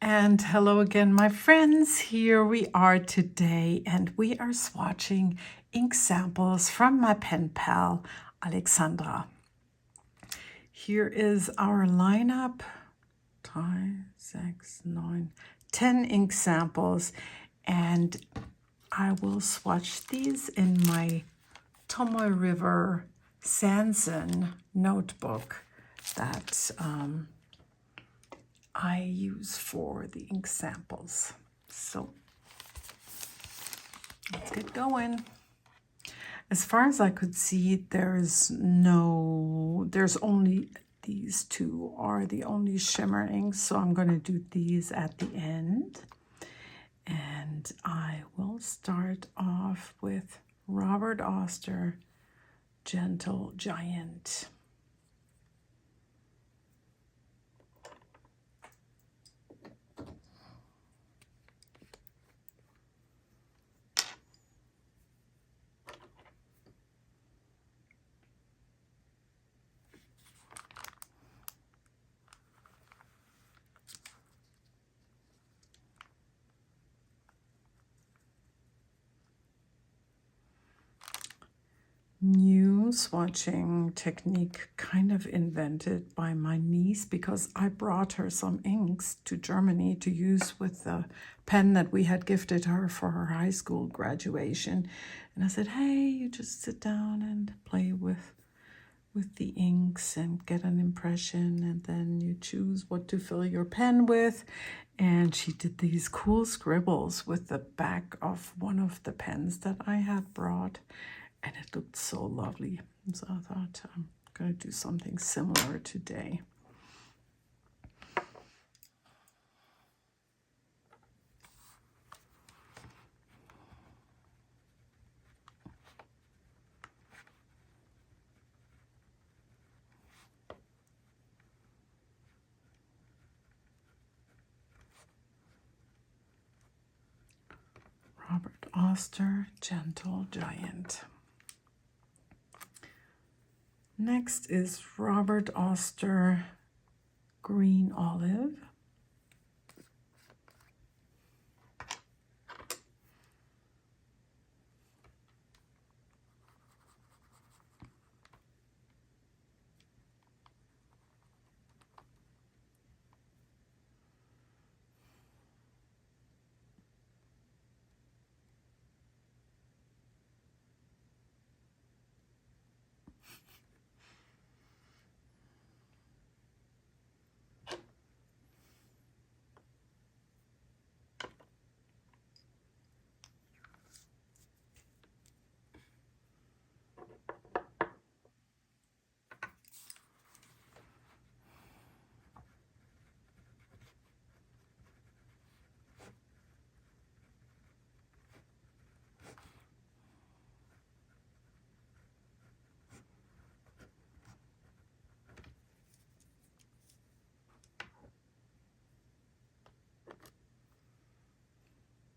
And hello again, my friends. Here we are today, and we are swatching ink samples from my pen pal, Alexandra. Here is our lineup. 5, 6, 9, 10 ink samples, and I will swatch these in my Tomo River Sanson notebook that I use for the ink samples. So let's get going. As far as I could see, there's only these two are the only shimmer inks, so I'm going to do these at the end. And I will start off with Robert Oster, Gentle Giant. New swatching technique kind of invented by my niece because I brought her some inks to Germany to use with the pen that we had gifted her for her high school graduation. And I said, hey, you just sit down and play with the inks and get an impression, and then you choose what to fill your pen with. And she did these cool scribbles with the back of one of the pens that I had brought. And it looked so lovely. So I thought I'm going to do something similar today. Robert Oster, Gentle Giant. Next is Robert Oster, Green Olive.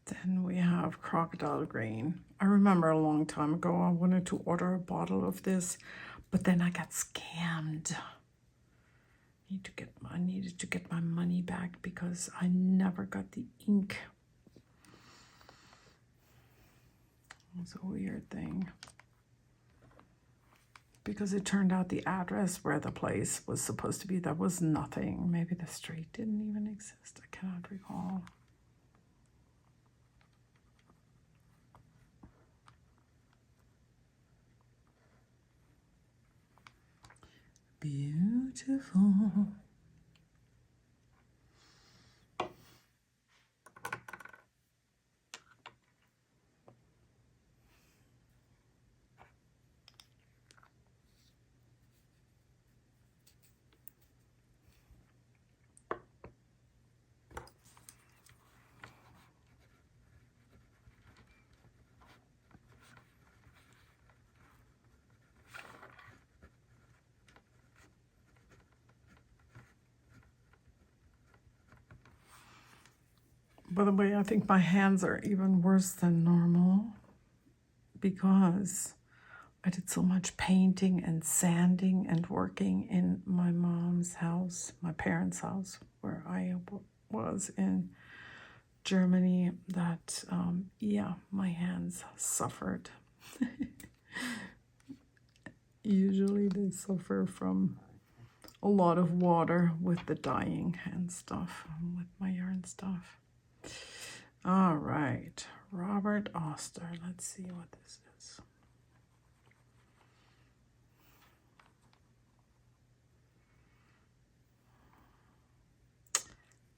Then we have Crocodile Green. I remember a long time ago I wanted to order a bottle of this, but then I got scammed. I needed to get my money back because I never got the ink. It was a weird thing. Because it turned out the address where the place was supposed to be, there was nothing. Maybe the street didn't even exist. I cannot recall. Beautiful. By the way, I think my hands are even worse than normal because I did so much painting and sanding and working in my mom's house, my parents' house, where I was in Germany that, yeah, my hands suffered. Usually they suffer from a lot of water with the dyeing and stuff, with my yarn stuff. All right, Robert Oster. Let's see what this is.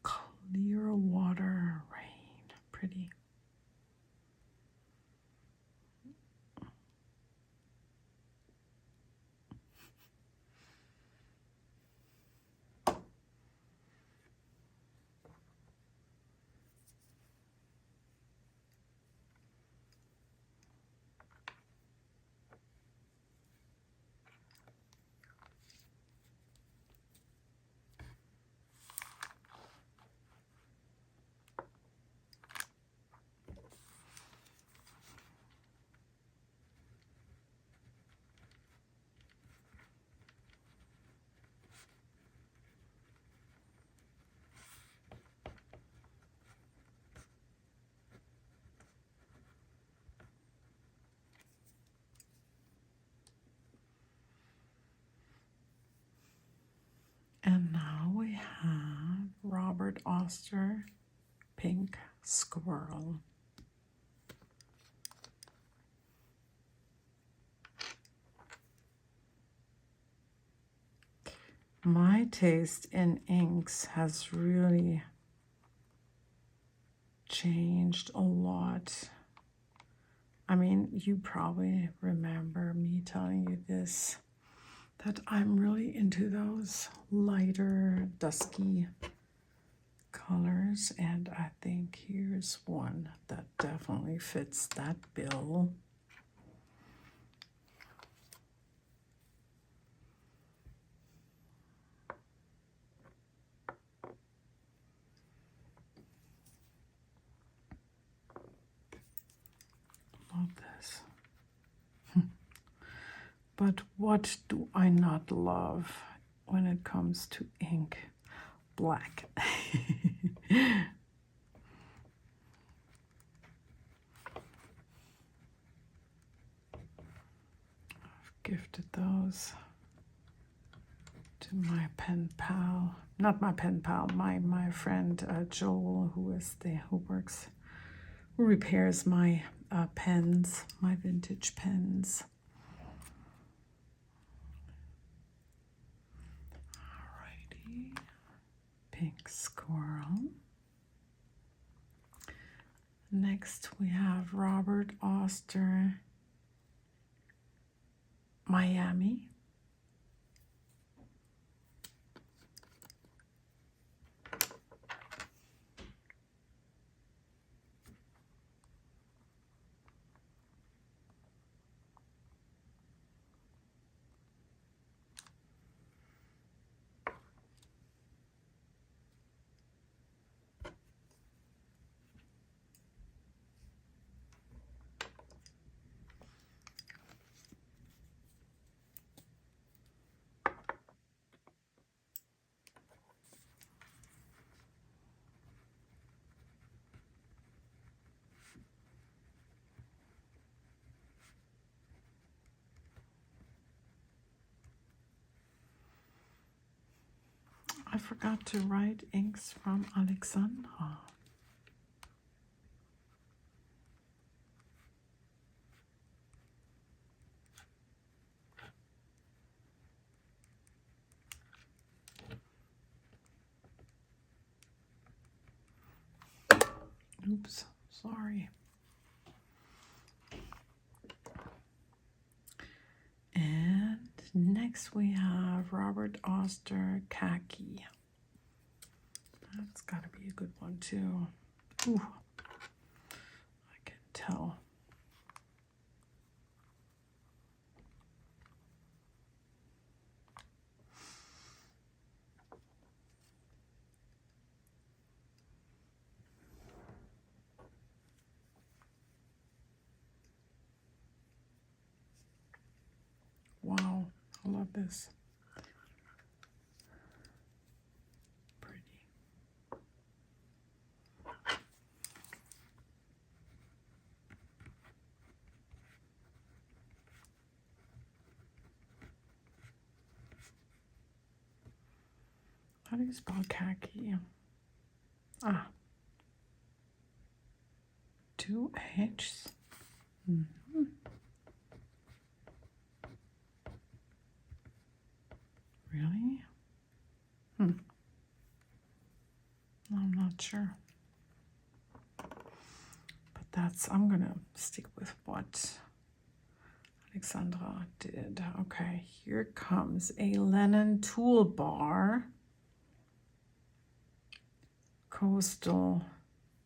Clear water rain. Pretty. And now we have Robert Oster, Pink Squirrel. My taste in inks has really changed a lot. I mean, you probably remember me telling you this, that I'm really into those lighter, dusky colors, and I think here's one that definitely fits that bill. Love this. But what do I not love when it comes to ink? Black. I've gifted those to my pen pal. Not my pen pal, my friend Joel, who repairs my pens, my vintage pens. Alrighty, Pink Squirrel. Next we have Robert Oster, Miami. I forgot to write inks from Alexandra. Oops, sorry. And next we have Robert Oster, Khaki. That's got to be a good one too. Ooh, I can tell. Wow, I love this. Pretty. How do you spell khaki? Ah, 2 H's. Really? I'm not sure. But I'm gonna stick with what Alexandra did. Okay, here comes a Lene toolbar. Coastal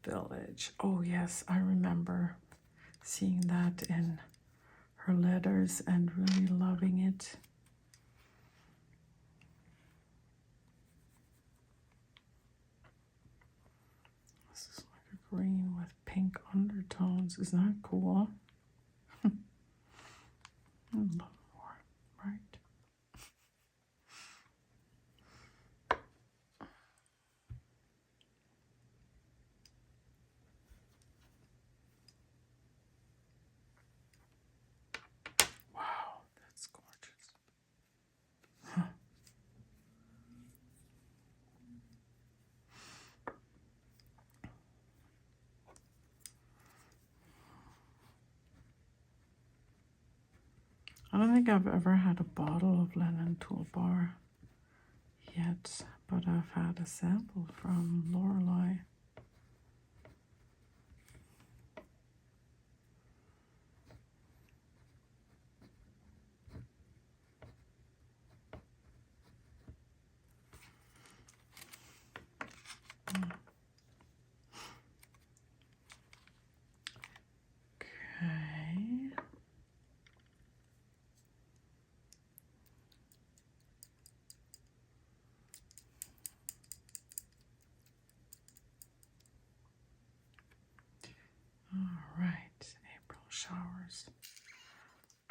Village. Oh yes, I remember seeing that in her letters and really loving it. This is like a green with pink undertones. Isn't that cool? A little more, right? Wow, that's gorgeous. Huh. I don't think I've ever had a bottle of Lene toolbar yet, but I've had a sample from Lorelei. Okay. All right, April showers.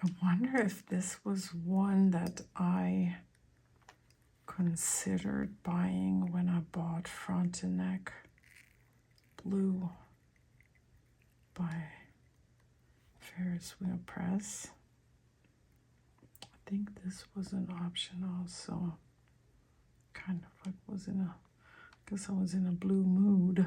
I wonder if this was one that I considered buying when I bought Frontenac Blue by Ferris Wheel Press. I think this was an option also. Kind of like I guess I was in a blue mood.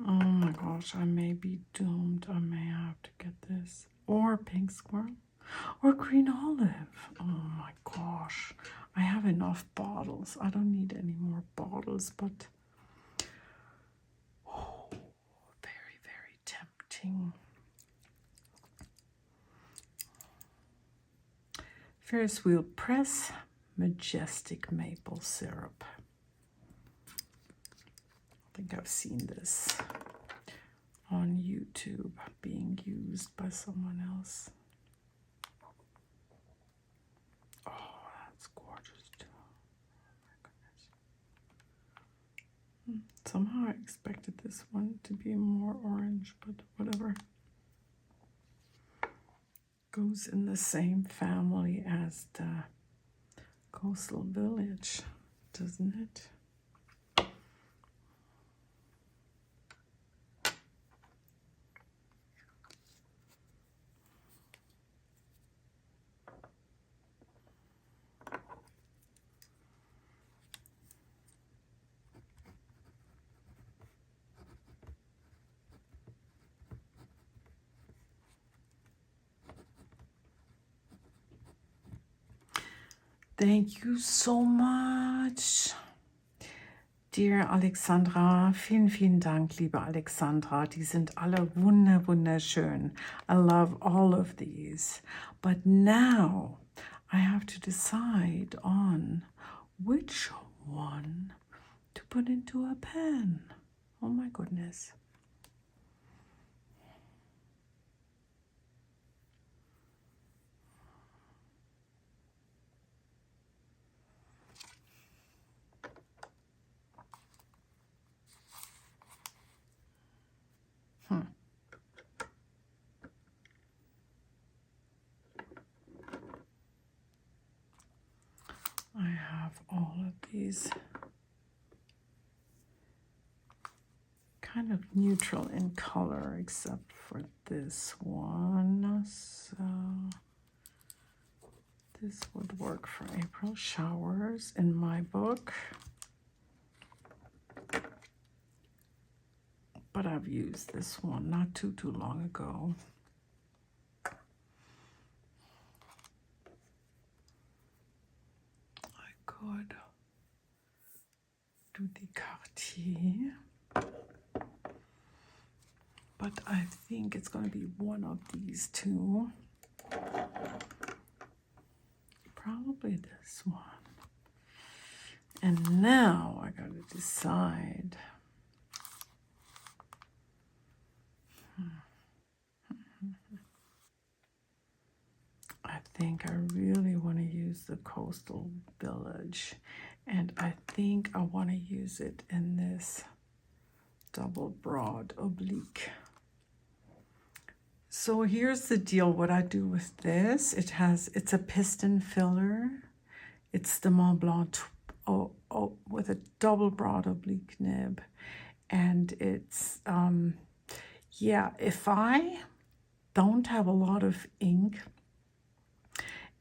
Oh my gosh, I may be doomed. I may have to get this. Or pink squirrel. Or green olive. Oh my gosh. I have enough bottles. I don't need any more bottles, but oh, very, very tempting. Ferris Wheel Press Majestic Maple Syrup. I think I've seen this on YouTube being used by someone else. Oh, that's gorgeous too. Oh my goodness. Somehow I expected this one to be more orange, but whatever. Goes in the same family as the Coastal Village, doesn't it? Thank you so much, dear Alexandra. Vielen, vielen Dank, liebe Alexandra. Die sind alle wunderschön. I love all of these. But now I have to decide on which one to put into a pen. Oh my goodness. these kind of neutral in color, except for this one. So this would work for April showers in my book. But I've used this one not too long ago. I could do the Khaki, but I think it's going to be one of these two. Probably this one. And now I got to decide. I think I really want to use the Coastal Village, and I think I want to use it in this double broad oblique. So here's the deal, what I do with this. It's a piston filler. It's the Mont Blanc with a double broad oblique nib. And it's, yeah, if I don't have a lot of ink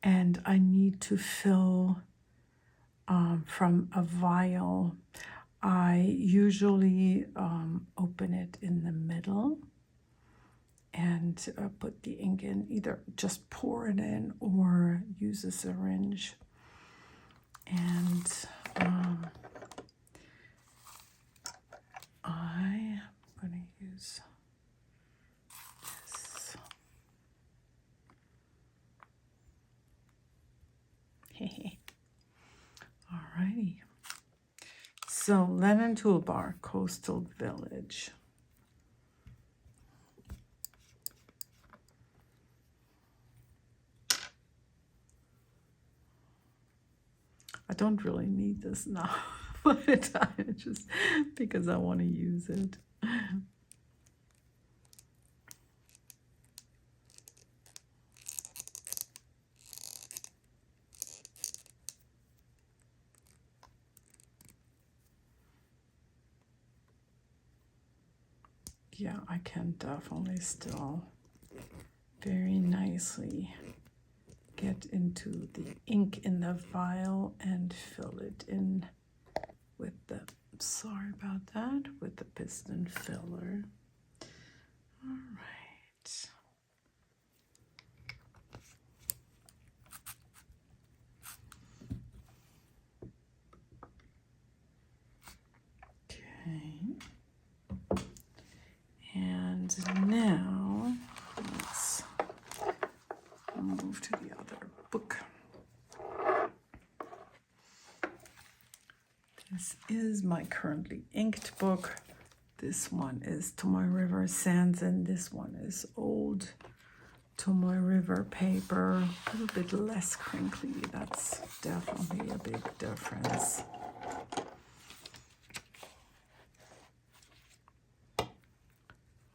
and I need to fill from a vial, I usually open it in the middle and put the ink in, either just pour it in or use a syringe. And I'm going to use this. Alrighty. So Lene toolbar, Coastal Village. I don't really need this now, but just because I want to use it. Yeah, I can definitely still very nicely get into the ink in the vial and fill it in with the, sorry about that, with the piston filler. All right. Okay. And now let's move to the other book. This is my currently inked book. This one is Tomo River Sands, and this one is old Tomo River paper, a little bit less crinkly. That's definitely a big difference.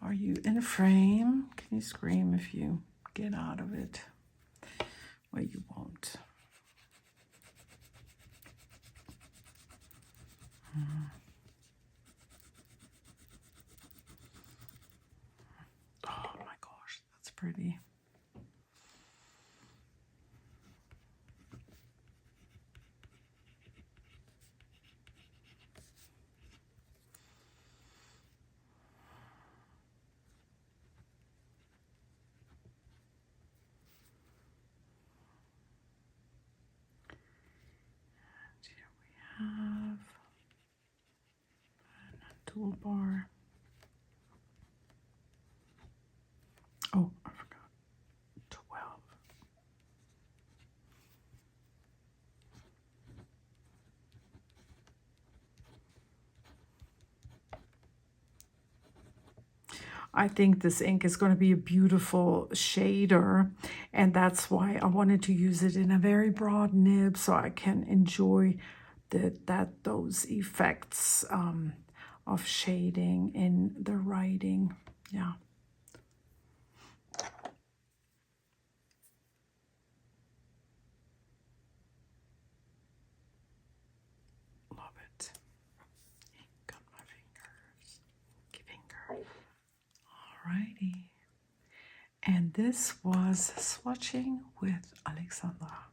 Are you in a frame? Can you scream if you get out of it? Well, you won't. Oh my gosh, that's pretty. Have a toolbar. Oh, I forgot. 12. I think this ink is going to be a beautiful shader, and that's why I wanted to use it in a very broad nib so I can enjoy those effects of shading in the writing. Yeah. Alrighty. And this was Swatching with Alexandra.